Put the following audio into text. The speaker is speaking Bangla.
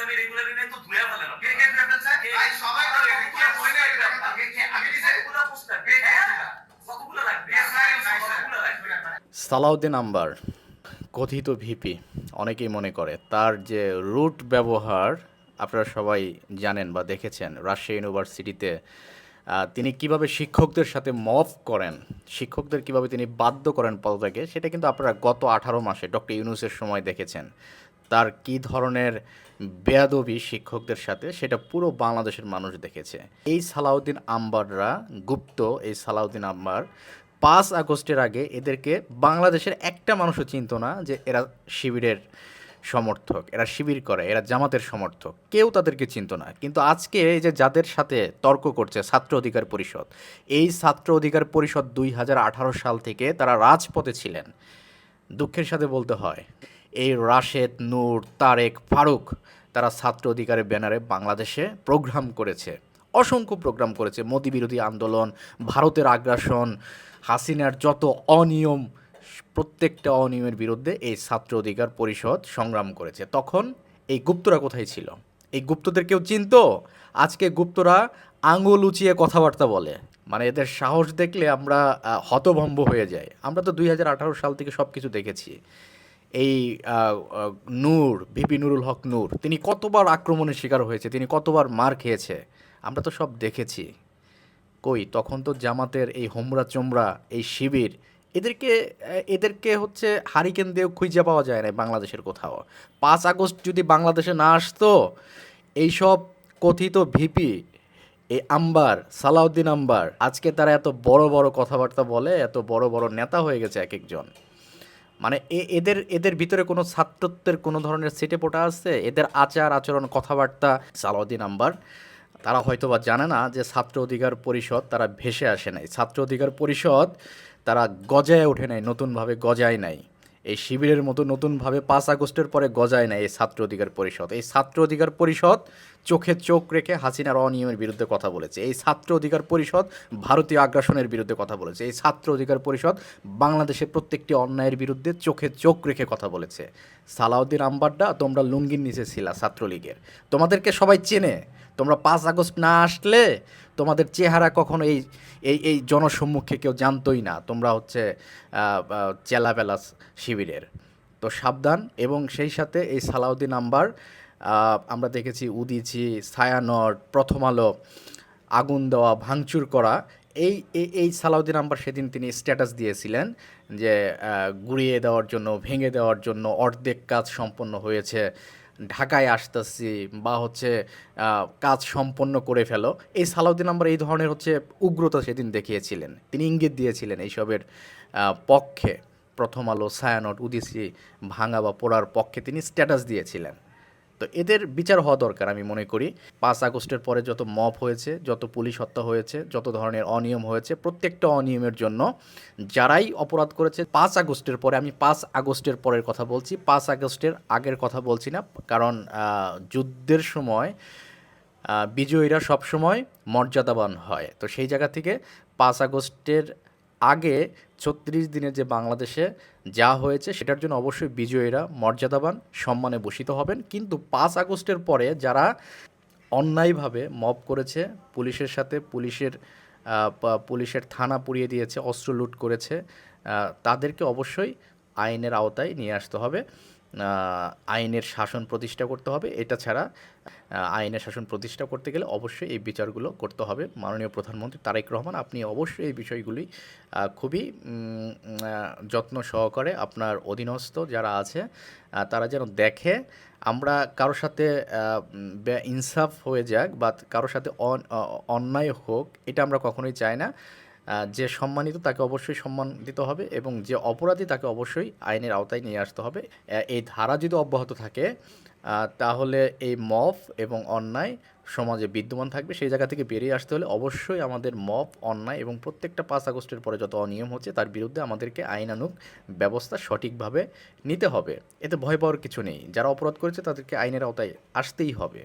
আমি রেগুলার এনে তো ধুয়া ফেলেন কে কে ধুয়া ফেলছে ভাই সবাই করে কে কইনা এটা কে আমি নিজে পুরো পোস্টার কে কতগুলো রাখবে কতগুলো রাখবে সালাউদ্দিন আম্বার কথিত ভিপি অনেকেই মনে করে তার যে রুট ব্যবহার আপনারা সবাই জানেন বা দেখেছেন রাজশাহী ইউনিভার্সিটিতে তিনি কিভাবে শিক্ষকদের সাথে মফ করেন, শিক্ষকদের কিভাবে তিনি বাধ্য করেন পদত্যাগে, সেটা কিন্তু আপনারা গত 18 মাসে ডক্টর ইউনূসের সময় দেখেছেন। তার কি ধরনের বেয়াদবি শিক্ষকদের সাথে সেটা পুরো বাংলাদেশের মানুষ দেখেছে। এই সালাউদ্দিন আম্বাররা গুপ্ত, এই সালাউদ্দিন আম্বার 5 আগস্টের আগে এদেরকে বাংলাদেশের একটা মানুষও চিনত না যে এরা শিবিরের সমর্থক, এরা শিবির করে, এরা জামাতের সমর্থক, কেউ তাদেরকে চিনত না। কিন্তু আজকে এই যে যাদের সাথে তর্ক করছে ছাত্র অধিকার পরিষদ, এই ছাত্র অধিকার পরিষদ 2018 সাল থেকে তারা রাজপথে ছিলেন। দুঃখের সাথে বলতে হয় এই রাশেদ, নূর, তারেক, ফারুক তারা ছাত্র অধিকারের ব্যানারে বাংলাদেশে প্রোগ্রাম করেছে, অসংখ্য প্রোগ্রাম করেছে। মোদি বিরোধী আন্দোলন, ভারতের আগ্রাসন, হাসিনার যত অনিয়ম, প্রত্যেকটা অনিয়মের বিরুদ্ধে এই ছাত্র অধিকার পরিষদ সংগ্রাম করেছে। তখন এই গুপ্তরা কোথায় ছিল? এই গুপ্তদের কেউ চিনতো? আজকে গুপ্তরা আঙুল উঁচিয়ে কথাবার্তা বলে, মানে এদের সাহস দেখলে আমরা হতভম্ব হয়ে যাই। আমরা তো 2018 সাল থেকে সব কিছু দেখেছি। এই নূর, ভিপি নুরুল হক নূর, তিনি কতবার আক্রমণের শিকার হয়েছে, তিনি কতবার মার খেয়েছে, আমরা তো সব দেখেছি। কই তখন তো জামাতের এই হোমরা চোমরা, এই শিবির, এদেরকে এদেরকে হচ্ছে হারিকেন দিয়ে খুঁজে পাওয়া যায় না বাংলাদেশের কোথাও। 5 আগস্ট যদি বাংলাদেশে না আসতো, এইসব কথিত ভিপি, এই আম্বার, সালাউদ্দিন আম্বার, আজকে তারা এত বড় বড় কথাবার্তা বলে, এত বড় বড় নেতা হয়ে গেছে এক একজন। মানে এদের এদের ভিতরে কোনো ছাত্রত্বের কোনো ধরনের সেটে পোটা আছে? এদের আচার আচরণ কথাবার্তা, সালাউদ্দিন আম্বার তারা হয়তো বা জানে না যে ছাত্র অধিকার পরিষদ তারা ভেসে আসে নাই, ছাত্র অধিকার পরিষদ তারা গজায় ওঠে নাই, নতুনভাবে গজায় নাই। এই শিবিরের মতো নতুনভাবে 5 আগস্টের পরে গজায় নাই এই ছাত্র অধিকার পরিষদ। এই ছাত্র অধিকার পরিষদ চোখে চোখ রেখে হাসিনার অনিয়মের বিরুদ্ধে কথা বলেছে। এই ছাত্র অধিকার পরিষদ ভারতীয় আগ্রাসনের বিরুদ্ধে কথা বলেছে। এই ছাত্র অধিকার পরিষদ বাংলাদেশের প্রত্যেকটি অন্যায়ের বিরুদ্ধে চোখে চোখ রেখে কথা বলেছে। সালাউদ্দিন আম্বারডা তোমরা লুঙ্গির নিচে ছিলা ছাত্রলীগের, তোমাদেরকে সবাই চেনে। তোমরা 5 আগস্ট না আসলে তোমাদের চেহারা কখনো এই এই এই জনসম্মুখে কেউ জানতোই না। তোমরা হচ্ছে চেলাপেলা শিবিরের। তো সাবধান। এবং সেই সাথে এই সালাউদ্দিন আম্বার, আমরা দেখেছি উদীচী, ছায়ানট, প্রথম আলো, আগুন দেওয়া, ভাঙচুর করা। এই এই এই সালাউদ্দিন আম্বার সেদিন তিনি স্ট্যাটাস দিয়েছিলেন যে গুঁড়িয়ে দেওয়ার জন্য, ভেঙে দেওয়ার জন্য অর্ধেক কাজ সম্পন্ন হয়েছে, ঢাকায় আসতেছি, বা হচ্ছে কাজ সম্পন্ন করে ফেলো। এই সালাউদ্দিন আম্বার এই ধরনের হচ্ছে উগ্রতা সেদিন দেখিয়েছিলেন, তিনি ইঙ্গিত দিয়েছিলেন এইসবের পক্ষে। প্রথম আলো, ছায়ানট, উদীচী ভাঙা বা পোড়ার পক্ষে তিনি স্ট্যাটাস দিয়েছিলেন। তো এদের বিচার হওয়া দরকার আমি মনে করি। 5 আগস্টের পরে যত মব হয়েছে, যত পুলিশ হত্যা হয়েছে, যত ধরনের অনিয়ম হয়েছে, প্রত্যেকটা অনিয়মের জন্য যারাই অপরাধ করেছে 5 আগস্টের পরে, আমি 5 আগস্টের পরের কথা বলছি, 5 আগস্টের আগের কথা বলছি না। কারণ যুদ্ধের সময় বিজয়ীরা সবসময় মর্যাদাবান হয়। তো সেই জায়গা থেকে 5 আগস্টের আগে 36 দিনে যে বাংলাদেশে যা হয়েছে সেটার জন্য অবশ্যই বিজয়ীরা মর্যাদাবান, সম্মানে ভূষিত হবেন। কিন্তু 5 আগস্টের পরে যারা অন্যায়ভাবে মব করেছে, পুলিশের সাথে, পুলিশের থানা পুড়িয়ে দিয়েছে, অস্ত্র লুট করেছে, তাদেরকে অবশ্যই আইনের আওতায় নিয়ে আসতে হবে। আইনের শাসন প্রতিষ্ঠা করতে হবে। এটা ছাড়া আইনের শাসন প্রতিষ্ঠা করতে গেলে অবশ্যই এই বিচারগুলো করতে হবে। মাননীয় প্রধানমন্ত্রী তারেক রহমান, আপনি অবশ্যই এই বিষয়গুলি খুবই যত্ন সহকারে আপনার অধীনস্থ যারা আছে তারা যেন দেখে, আমরা কারোর সাথে ইনসাফ হয়ে যাক বা কারোর সাথে অন্যায় হোক, এটা আমরা কখনোই চাই না। যে সম্মানিত তাকে অবশ্যই সম্মান দিতে হবে এবং যে অপরাধী তাকে অবশ্যই আইনের আওতায় নিয়ে আসতে হবে। এই ধারা যদি অব্যাহত থাকে তাহলে এই মব এবং অন্যায় সমাজে বিদ্যমান থাকবে। সেই জায়গা থেকে বেরিয়ে আসতে হলে অবশ্যই আমাদের মব, অন্যায় এবং প্রত্যেকটা 5 আগস্টের পরে যত অনিয়ম হচ্ছে তার বিরুদ্ধে আমাদেরকে আইনানুগ ব্যবস্থা সঠিকভাবে নিতে হবে। এতে ভয় পাওয়ার কিছু নেই। যারা অপরাধ করেছে তাদেরকে আইনের আওতায় আসতেই হবে।